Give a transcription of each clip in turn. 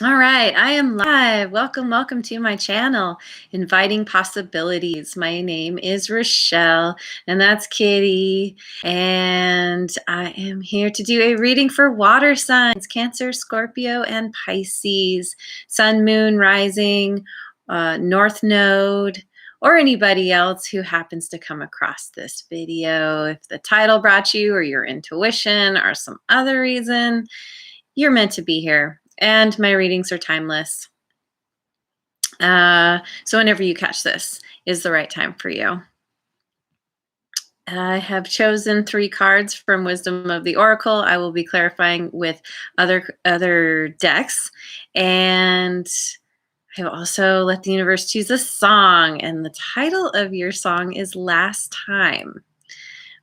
All right, I am live. Welcome to my channel, Inviting Possibilities. My name is Rochelle, and that's Kitty. And I am here to do a reading for water signs, Cancer, Scorpio, and Pisces, Sun, Moon, Rising, North Node, or anybody else who happens to come across this video. If the title brought you, or your intuition, or some other reason, you're meant to be here. And my readings are timeless. So whenever you catch this is the right time for you. I have chosen 3 cards from Wisdom of the Oracle. I will be clarifying with other decks. And I have also let the universe choose a song. And the title of your song is Last Time,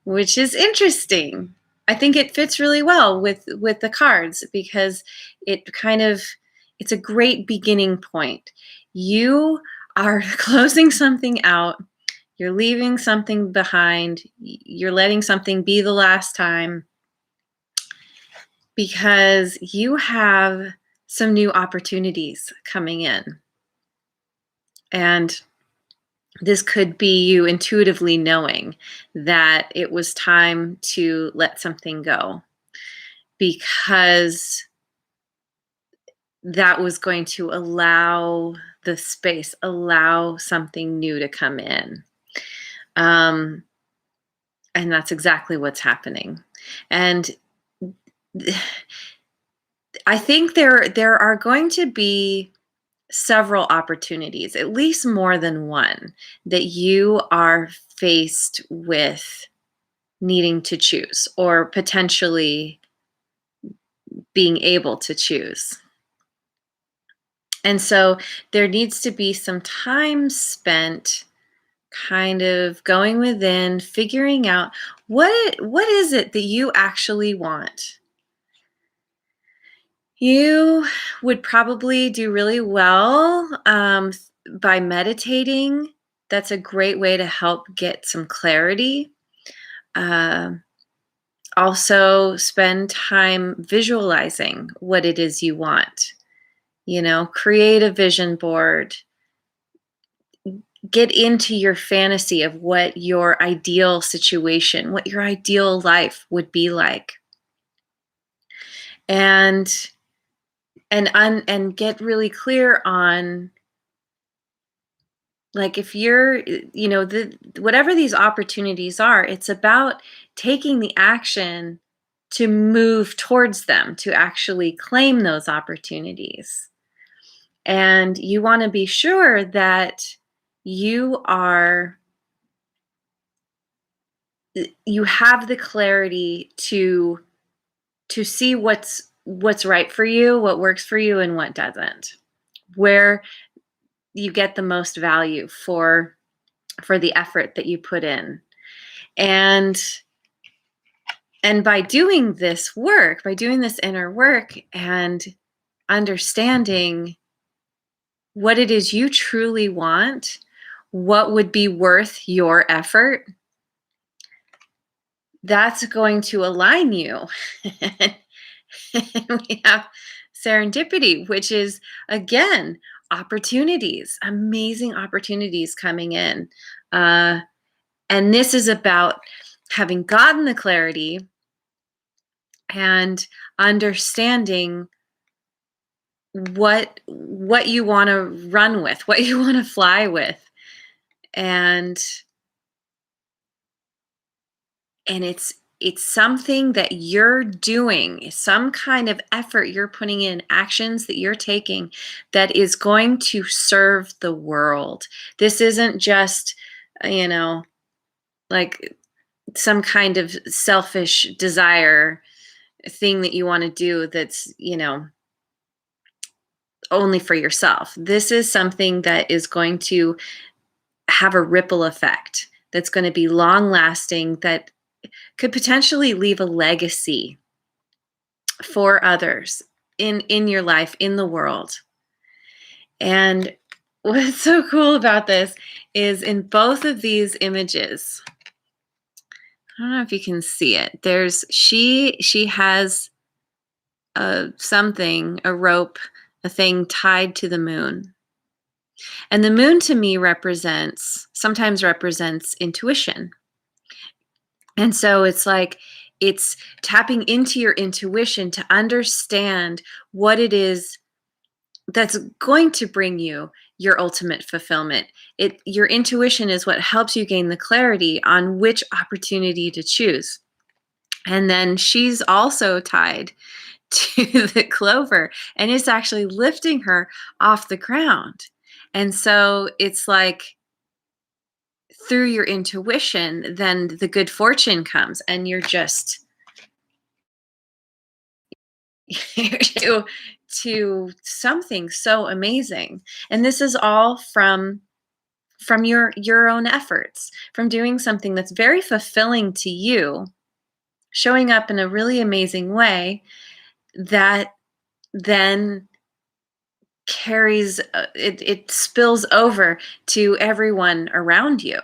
which is interesting. I think it fits really well with the cards because it's a great beginning point. You are closing something out, you're leaving something behind, you're letting something be the last time because you have some new opportunities coming in. And this could be you intuitively knowing that it was time to let something go because that was going to allow the space, allow something new to come in. And that's exactly what's happening. And I think there are going to be several opportunities, at least more than one, that you are faced with needing to choose or potentially being able to choose. And so there needs to be some time spent kind of going within, figuring out what is it that you actually want. You would probably do really well by meditating. That's a great way to help get some clarity. Also, spend time visualizing what it is you want. Create a vision board. Get into your fantasy of what your ideal situation, what your ideal life would be like. And get really clear on, like, if you're, whatever these opportunities are, it's about taking the action to move towards them, to actually claim those opportunities. And you want to be sure that you have the clarity to see what's right for you, what works for you, and what doesn't, where you get the most value for the effort that you put in. And by doing this work, by doing this inner work and understanding what it is you truly want, what would be worth your effort, that's going to align you. And we have serendipity, which is, again, opportunities, amazing opportunities coming in. And this is about having gotten the clarity and understanding what you want to run with, what you want to fly with. And it's something that you're doing, some kind of effort you're putting in, actions that you're taking that is going to serve the world. This isn't just, like some kind of selfish desire thing that you want to do that's, only for yourself. This is something that is going to have a ripple effect that's going to be long lasting, that could potentially leave a legacy for others in your life, in the world. And what's so cool about this is in both of these images, I don't know if you can see it. She has a rope a thing tied to the moon. And the moon to me sometimes represents intuition. And so it's like it's tapping into your intuition to understand what it is that's going to bring you your ultimate fulfillment. Your intuition is what helps you gain the clarity on which opportunity to choose. And then she's also tied to the clover, and it's actually lifting her off the ground. And so it's like through your intuition, then the good fortune comes, and you're just to something so amazing. And this is all from your own efforts, from doing something that's very fulfilling to you, showing up in a really amazing way that then carries it spills over to everyone around you.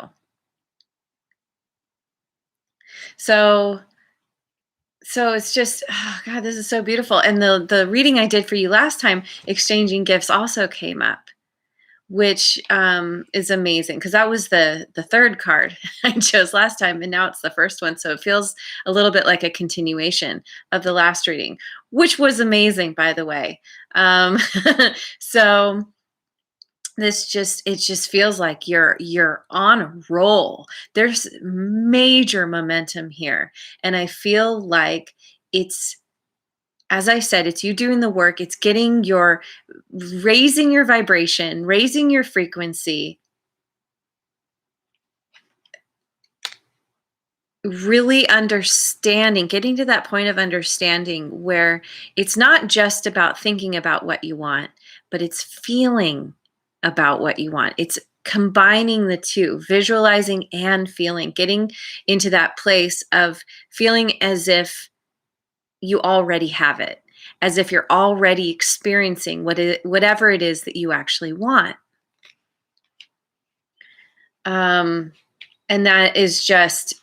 So it's just, oh God, this is so beautiful. And the reading I did for you last time, exchanging gifts, also came up, which is amazing because that was the third card I chose last time, and now it's the first one. So it feels a little bit like a continuation of the last reading, which was amazing, by the way. So it just feels like you're on a roll. There's major momentum here, and I feel like it's, as I said, it's you doing the work. It's raising your vibration, raising your frequency, really understanding, getting to that point of understanding where it's not just about thinking about what you want, but it's feeling about what you want. It's combining the two, visualizing and feeling, getting into that place of feeling as if you already have it, as if you're already experiencing whatever it is that you actually want. And that is just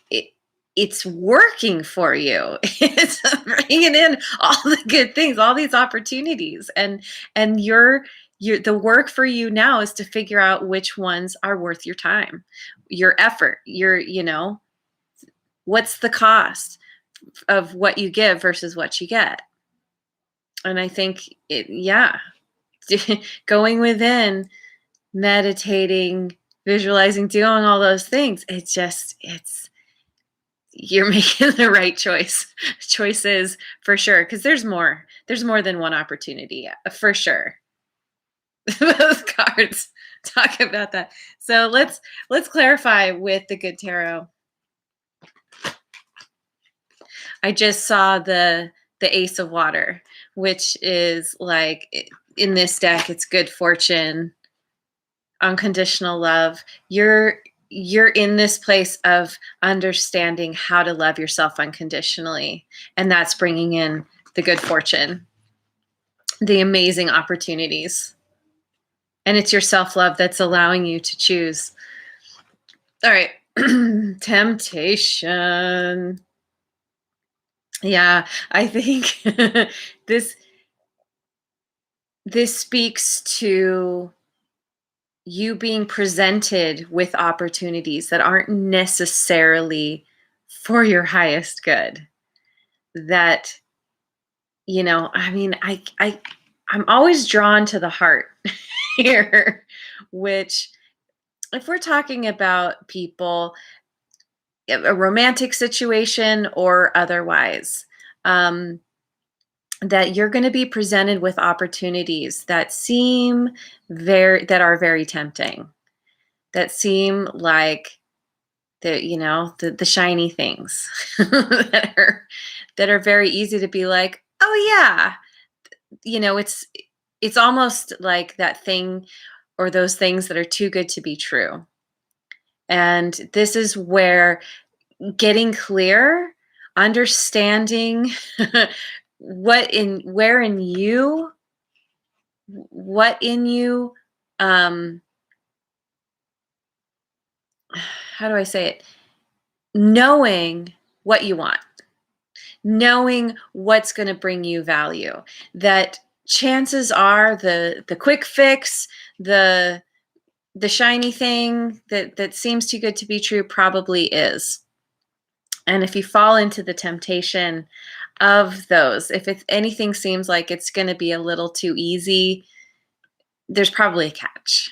it's working for you. It's bringing in all the good things, all these opportunities, and you're the work for you now is to figure out which ones are worth your time, your effort, what's the cost of what you give versus what you get. And I think going within, meditating, visualizing, doing all those things, you're making the right choices for sure, because there's more than one opportunity, for sure. Those cards talk about that. So let's clarify with the good tarot. I just saw the Ace of Water, which is like, in this deck, it's good fortune, unconditional love. You're in this place of understanding how to love yourself unconditionally, and that's bringing in the good fortune, the amazing opportunities, and it's your self-love that's allowing you to choose. All right. Temptation. Yeah, I think this speaks to you being presented with opportunities that aren't necessarily for your highest good. That, I mean, I'm always drawn to the heart here, which, if we're talking about people, a romantic situation or otherwise, that you're going to be presented with opportunities that are very tempting, that seem like the shiny things that are very easy to be like, oh yeah, it's almost like that thing or those things that are too good to be true. And this is where getting clear, understanding what in you, how do I say it? Knowing what you want, knowing what's going to bring you value, that chances are the quick fix, the shiny thing that seems too good to be true probably is. And if you fall into the temptation of those, if anything seems like it's going to be a little too easy, there's probably a catch,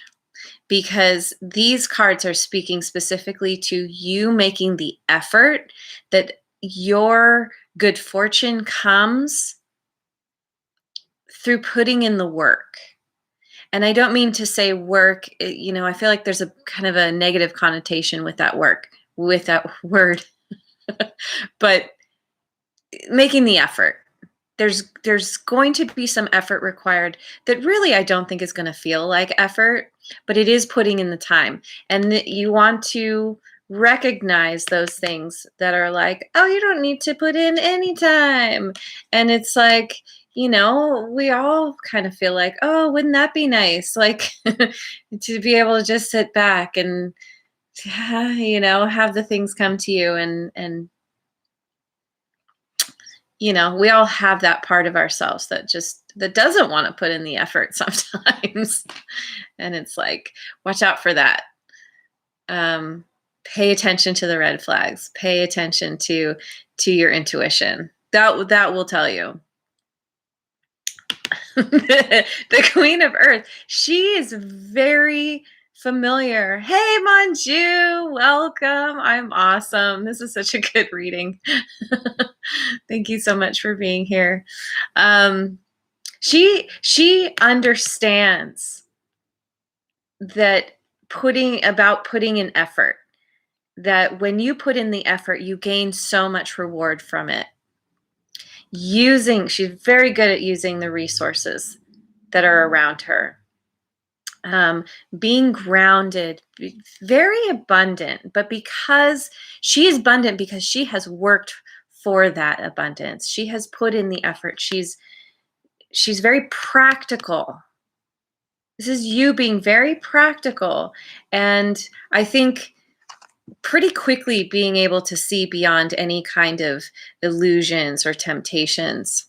because these cards are speaking specifically to you making the effort, that your good fortune comes through putting in the work. And I don't mean to say work, I feel like there's a kind of a negative connotation with that word, but making the effort. There's going to be some effort required that really I don't think is going to feel like effort, but it is putting in the time. And you want to recognize those things that are like, oh, you don't need to put in any time. And it's like, we all kind of feel like, oh, wouldn't that be nice? Like to be able to just sit back and, have the things come to you, and we all have that part of ourselves that doesn't want to put in the effort sometimes. And it's like, watch out for that. Pay attention to the red flags. Pay attention to your intuition. That will tell you. The Queen of Earth, she is very familiar. Hey, Manju, welcome. I'm awesome. This is such a good reading. Thank you so much for being here. She understands that putting in effort, that when you put in the effort, you gain so much reward from it. She's very good at using the resources that are around her. Being grounded, very abundant, but because she is abundant, because she has worked for that abundance. She has put in the effort. She's very practical. This is you being very practical. And I think pretty quickly being able to see beyond any kind of illusions or temptations.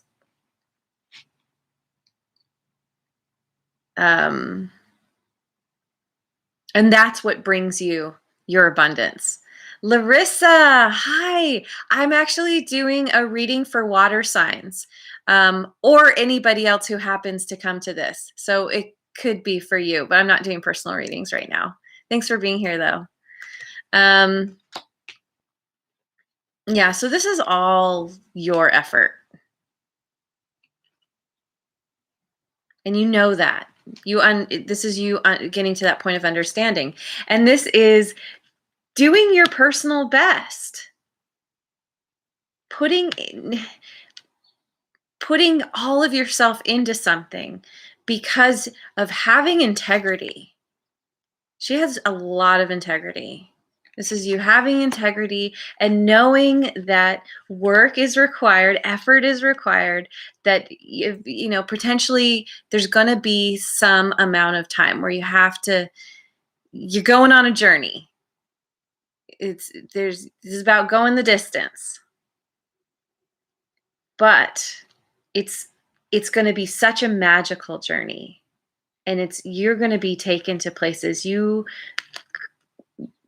And that's what brings you your abundance. Larissa, hi. I'm actually doing a reading for water signs, or anybody else who happens to come to this. So it could be for you, but I'm not doing personal readings right now. Thanks for being here, though. Yeah, so this is all your effort. And you know that. This is you getting to that point of understanding. And this is doing your personal best. Putting all of yourself into something because of having integrity. She has a lot of integrity. This is you having integrity and knowing that work is required, effort is required, that potentially there's going to be some amount of time where you're going on a journey. This is about going the distance. But it's going to be such a magical journey, and you're going to be taken to places you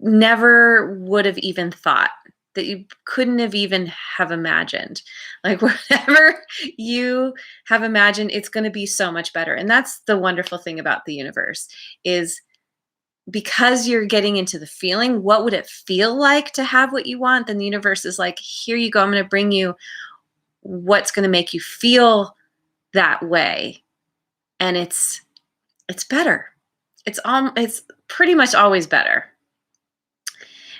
never would have even thought, that you couldn't have even have imagined. Like whatever you have imagined, it's going to be so much better. And that's the wonderful thing about the universe, is because you're getting into the feeling, what would it feel like to have what you want? Then the universe is like, here you go. I'm going to bring you what's going to make you feel that way. And it's better. It's pretty much always better.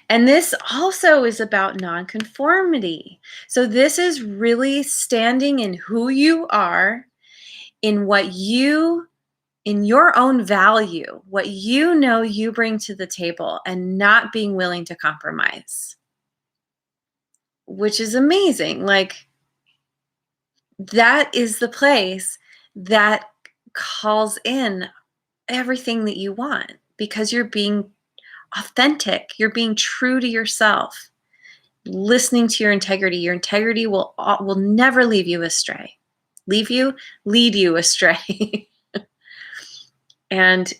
And this also is about nonconformity. So this is really standing in who you are, in in your own value, what you bring to the table, and not being willing to compromise, which is amazing. Like, that is the place that calls in everything that you want, because you're being authentic, you're being true to yourself, listening to your integrity. Your integrity will never leave you astray. leave you, lead you astray. And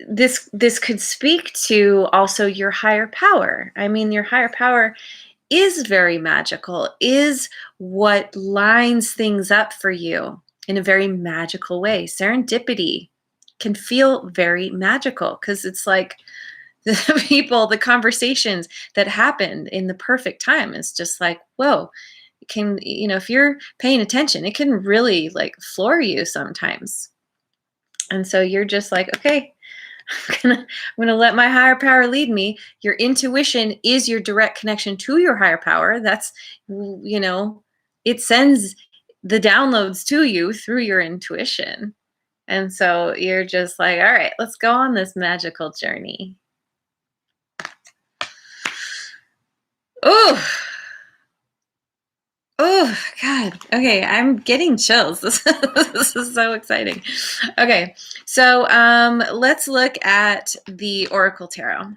this could speak to also your higher power. I mean, your higher power is very magical, is what lines things up for you in a very magical way. Serendipity can feel very magical because it's like the conversations that happen in the perfect time is just like, whoa, it can, if you're paying attention, it can really like floor you sometimes. And so you're just like, okay, I'm gonna let my higher power lead me. Your intuition is your direct connection to your higher power. That's, it sends the downloads to you through your intuition. And so you're just like, all right, let's go on this magical journey. Oh, oh God. Okay, I'm getting chills. This is so exciting. Okay, so let's look at the Oracle Tarot.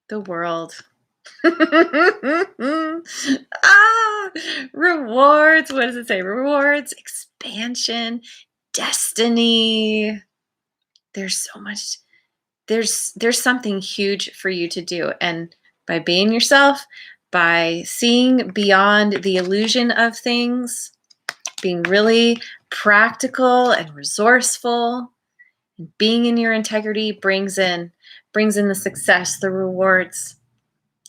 The World. Rewards. What does it say? Rewards, expansion, destiny. There's so much. There's something huge for you to do, and by being yourself, by seeing beyond the illusion of things, being really practical and resourceful, and being in your integrity brings in the success, the rewards,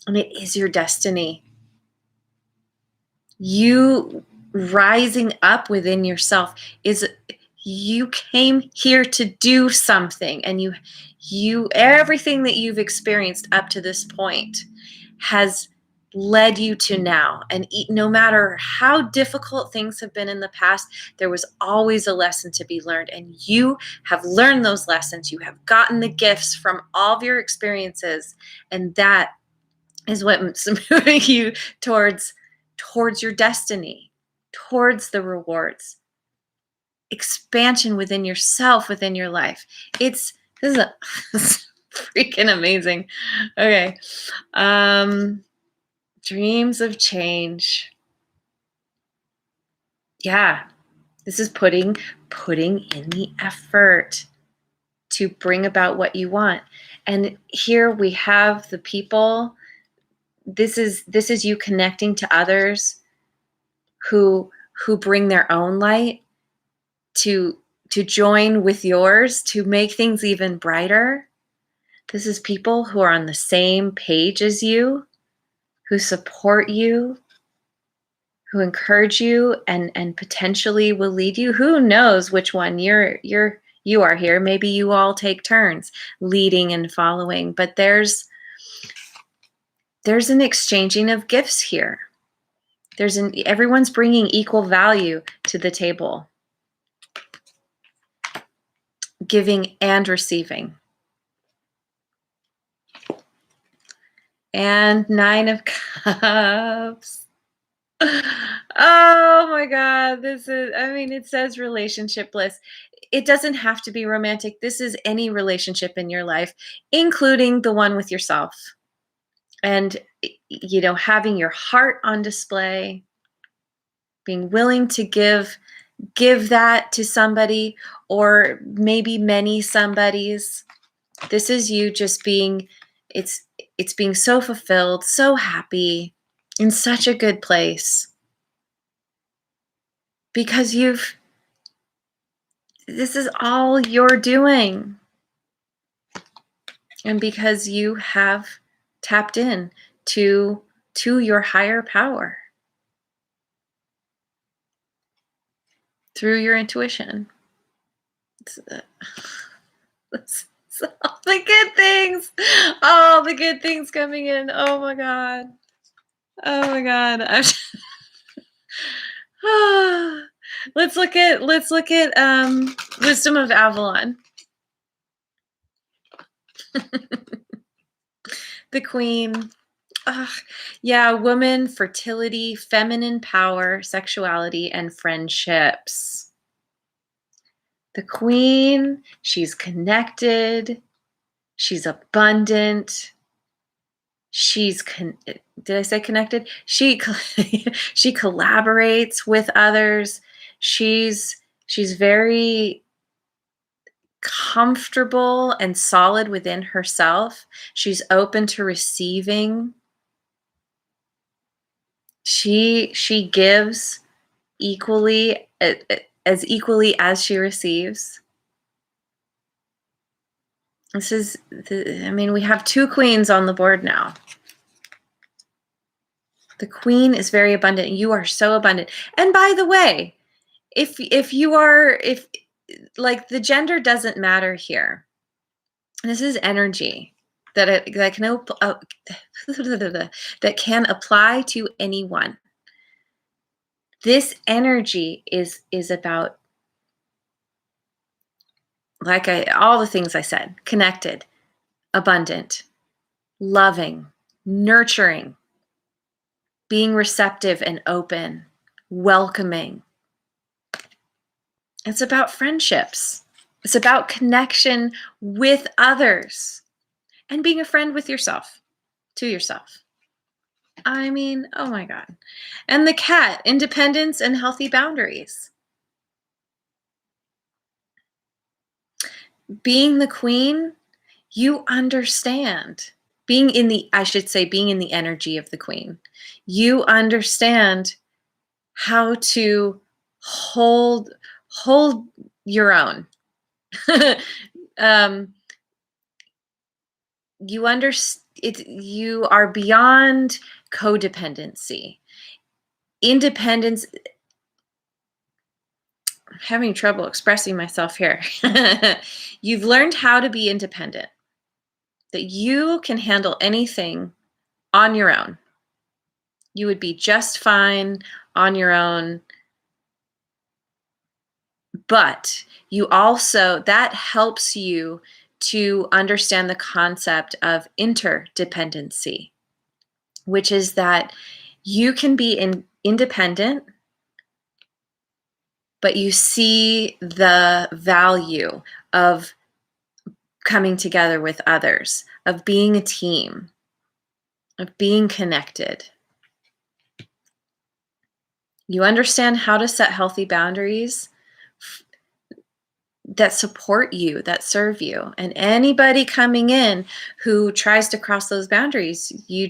and it is your destiny. You rising up within yourself is, you came here to do something, and you everything that you've experienced up to this point has led you to now. And no matter how difficult things have been in the past, there was always a lesson to be learned, and you have learned those lessons. You have gotten the gifts from all of your experiences, and that is what's moving you towards your destiny, towards the rewards, expansion within yourself, within your life. This is freaking amazing. Okay. Dreams of change. Yeah. This is putting in the effort to bring about what you want. And here we have the people. This is you connecting to others who bring their own light to join with yours to make things even brighter. This is people who are on the same page as you, who support you, who encourage you, and potentially will lead you. Who knows which one you are here? Maybe you all take turns leading and following, but there's an exchanging of gifts here. Everyone's bringing equal value to the table, giving and receiving. And 9 of Cups. Oh my God. It says relationship bliss. It doesn't have to be romantic. This is any relationship in your life, including the one with yourself. And, having your heart on display, being willing to give that to somebody, or maybe many somebodies. This is you just being, it's being so fulfilled, so happy, in such a good place. Because this is all you're doing. And because you have tapped in to your higher power through your intuition. It's all the good things. All the good things coming in. Oh my God. Oh my God. Let's look at Wisdom of Avalon. The Queen. Yeah, woman, fertility, feminine power, sexuality, and friendships. The Queen, she's connected, she's abundant, Did I say connected? She collaborates with others. She's very comfortable and solid within herself. She's open to receiving. She gives equally, as equally as she receives. We have two queens on the board now. The queen is very abundant. You are so abundant. And by the way, if like, the gender doesn't matter here. This is energy that that can apply to anyone. This energy is about, like, all the things I said: connected, abundant, loving, nurturing, being receptive and open, welcoming. It's about friendships. It's about connection with others and being a friend with yourself, to yourself. Oh my God. And the cat, independence and healthy boundaries. Being the queen, you understand. Being in the energy of the queen. You understand how to hold your own. You are beyond codependency. Independence. I'm having trouble expressing myself here. You've learned how to be independent, that you can handle anything on your own. You would be just fine on your own. But that helps you to understand the concept of interdependency, which is that you can be independent, but you see the value of coming together with others, of being a team, of being connected. You understand how to set healthy boundaries that support you, that serve you. And anybody coming in who tries to cross those boundaries, you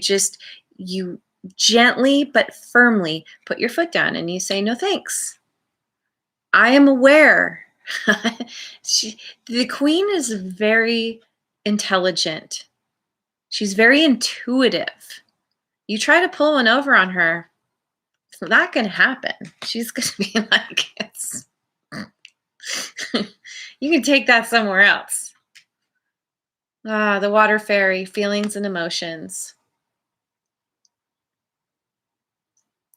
gently but firmly put your foot down and you say, no thanks. I am aware. The queen is very intelligent. She's very intuitive. You try to pull one over on her, it's not going to happen. She's going to be like, you can take that somewhere else. The water fairy, feelings and emotions.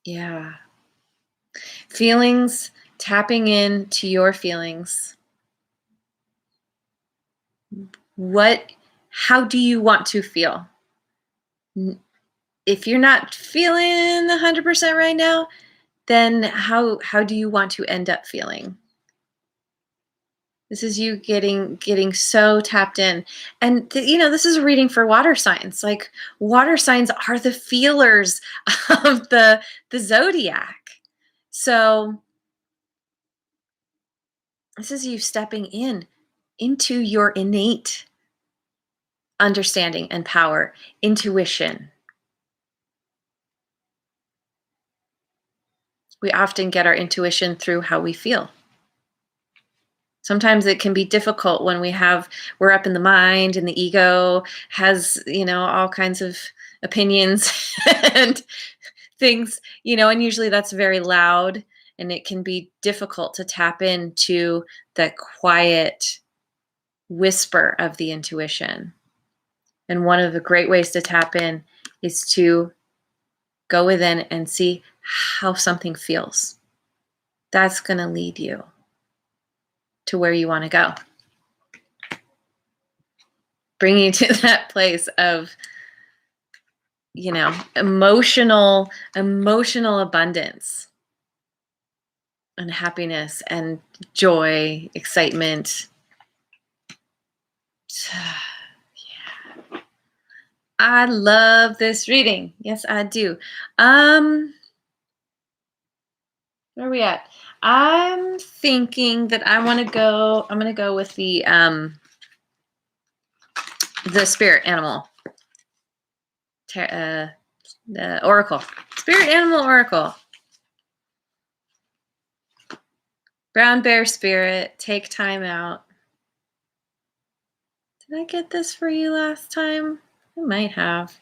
Yeah. Feelings, tapping into your feelings. How do you want to feel? If you're not feeling 100% right now, then how do you want to end up feeling? This is you getting so tapped in. And this is a reading for water signs. Like, water signs are the feelers of the zodiac. So this is you stepping into your innate understanding and power, intuition. We often get our intuition through how we feel. Sometimes it can be difficult when we're up in the mind and the ego has, all kinds of opinions and things, and usually that's very loud, and it can be difficult to tap into the quiet whisper of the intuition. And one of the great ways to tap in is to go within and see how something feels. That's going to lead you to where you want to go. Bring you to that place of, emotional abundance and happiness and joy, excitement. Yeah. I love this reading. Yes, I do. Where are we at? I'm thinking that I'm gonna go with the spirit animal. The oracle. Spirit animal oracle. Brown bear spirit, take time out. Did I get this for you last time? I might have.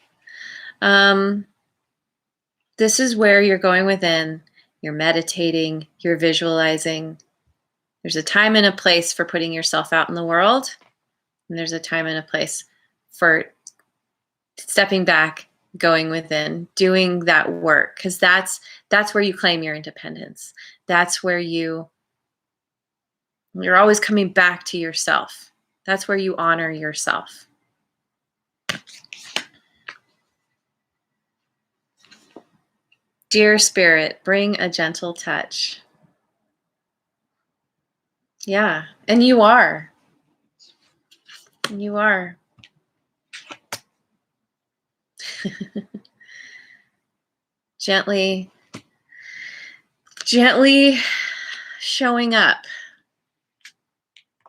This is where you're going within, you're meditating, you're visualizing. There's a time and a place for putting yourself out in the world, and there's a time and a place for stepping back, going within, doing that work, because that's where you claim your independence. That's where you're always coming back to yourself. That's where you honor yourself. Dear Spirit, bring a gentle touch. Yeah, and you are. You are. Gently showing up,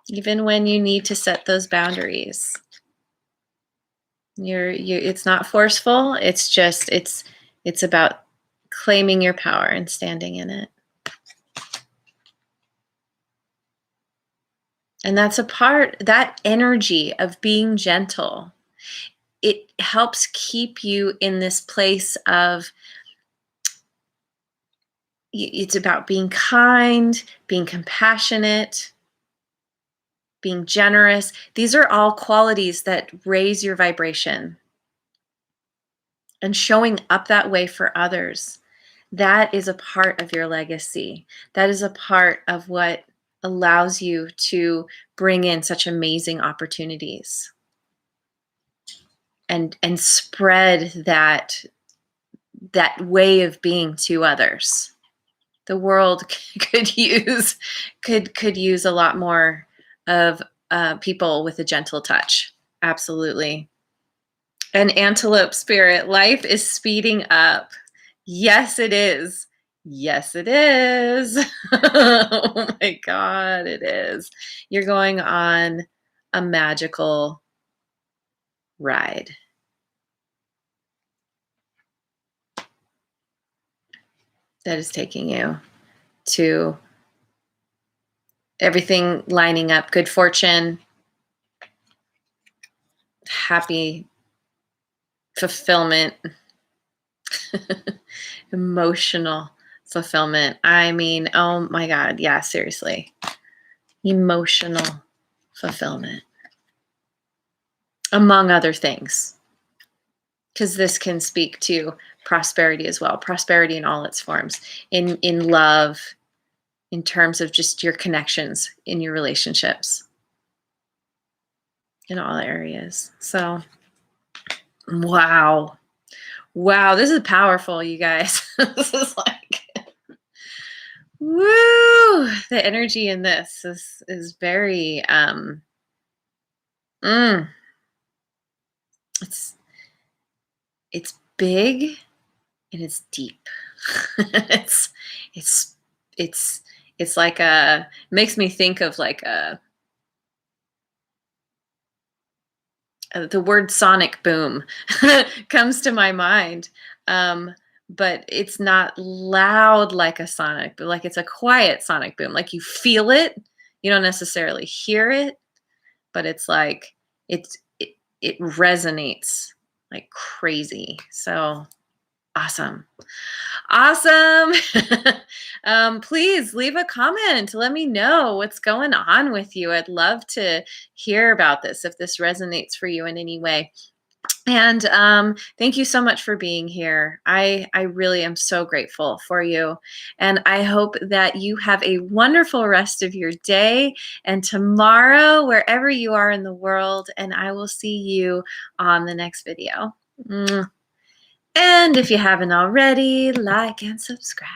even when you need to set those boundaries. It's not forceful. It's just, it's about claiming your power and standing in it. And that's that energy of being gentle, it helps keep you in this place of, it's about being kind, being compassionate, being generous. These are all qualities that raise your vibration. And showing up that way for others, that is a part of your legacy. That is a part of what allows you to bring in such amazing opportunities and spread that way of being to others. The world could use a lot more of people with a gentle touch. Absolutely. An antelope spirit, life is speeding up. Yes, it is. Yes, it is. Oh my God, it is. You're going on a magical ride. That is taking you to everything lining up, good fortune, happy fulfillment, emotional fulfillment. I mean, oh my God. Yeah, seriously. Emotional fulfillment, among other things. Because this can speak to prosperity as well. Prosperity in all its forms, in love, in terms of just your connections in your relationships, in all areas. So, wow, this is powerful, you guys. This is like, woo! The energy in this is very it's big and it's deep. it's it's like makes me think of like the word sonic boom comes to my mind. But it's not loud like a sonic, but like it's a quiet sonic boom. Like you feel it, you don't necessarily hear it, but it's like it resonates like crazy. So awesome. Please leave a comment. Let me know what's going on with you. I'd love to hear about this if this resonates for you in any way. And thank you so much for being here. I really am so grateful for you. And I hope that you have a wonderful rest of your day and tomorrow, wherever you are in the world. And I will see you on the next video. And if you haven't already, like and subscribe.